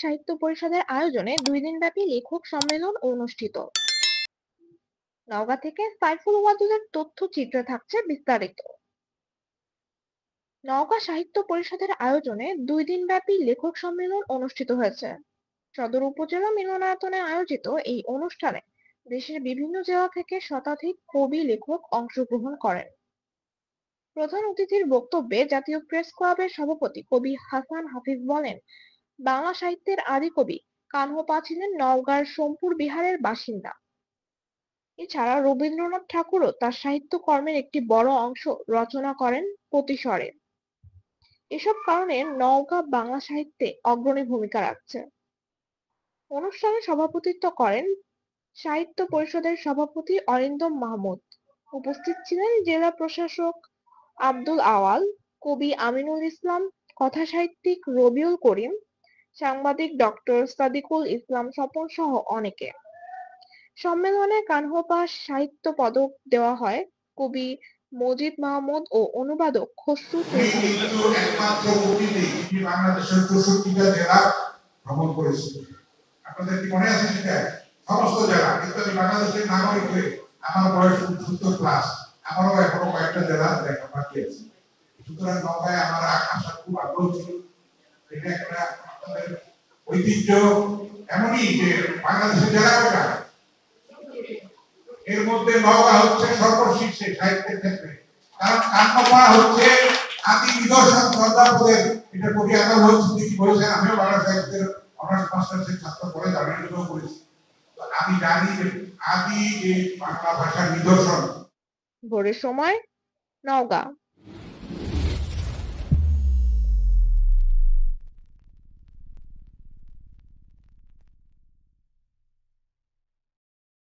সাহিত্য পরিষদের আয়োজনে 2 দিনব্যাপী লেখক সম্মেলন অনুষ্ঠিত। নওগাঁ থেকে সাইফুল ওয়াদুদের তথ্যচিত্রে থাকছে বিস্তারিত। নওগাঁ সাহিত্য পরিষদের আয়োজনে 2 দিনব্যাপী লেখক সম্মেলন অনুষ্ঠিত হয়েছে। সদর উপজেলা মিলনায়তনে আয়োজিত এই অনুষ্ঠানে দেশের বিভিন্ন জেলা থেকে শতাধিক কবি লেখক অংশগ্রহণ করেন। প্রধান অতিথির বক্তব্যে জাতীয় প্রেস ক্লাবের সভাপতি কবি হাসান হাফিজ বলেন, বাংলা সাহিত্যের আদি কবি কানহপা ছিলেন নওগাঁর সোমপুর বিহারের বাসিন্দা। এছাড়া রবীন্দ্রনাথ ঠাকুরও তার সাহিত্য কর্মের একটি বড় অংশ রচনা করেন প্রতিস্বরে। এসব কারণে নওগাঁ বাংলা সাহিত্যে অগ্রণী ভূমিকা রাখছে। অনুষ্ঠানে সভাপতিত্ব করেন সাহিত্য পরিষদের সভাপতি অরিন্দম মাহমুদ। উপস্থিত ছিলেন জেলা প্রশাসক আব্দুল আওয়াল, কবি আমিনুল ইসলাম, কথাসাহিত্যিক রবিউল করিম, সাংবাদিক ডক্টর সাদিকুল ইসলাম স্বপন সহ অনেকে। সম্মেলনে কানহপা সাহিত্য পদক দেওয়া হয় কবি মজিদ মাহমুদ ও অনুবাদক খসরু চৌধুরীকে। বাংলাদেশের 64টা জেলা ভ্রমণ করেছিল। আপনাদের কি মনে আছে সেটা? সমস্ত জেলা। কিন্তু আমি বাংলাদেশের নাগরিক হয়ে আমার বয়স 70+, আমারও এখনো কয়েকটা জেলা দেখা বাকি আছে। সুতরাং নওগাঁয় আমার আসার খুব আগ্রহ ছিল। এটা একটা আমাদের ঐতিহ্য এমনই যে বাংলাদেশের জেলা কয়টা, এর মধ্যে নওগাঁ হচ্ছে সর্বশীর্ষে সাহিত্যের ক্ষেত্রে। কারণ কানহপা হচ্ছে আদি নিদর্শন শ্রদ্ধাবোধের। এটা কবি আকাল হচ্ছে কি বলেছেন, আমিও বাংলা সাহিত্যের অনার্স মাস্টার্সের ছাত্র পড়ে আমি এগুলো করেছি। তো আমি জানি যে আদি যে বাংলা ভাষার নিদর্শন। ভোরের সময় নওগাঁ।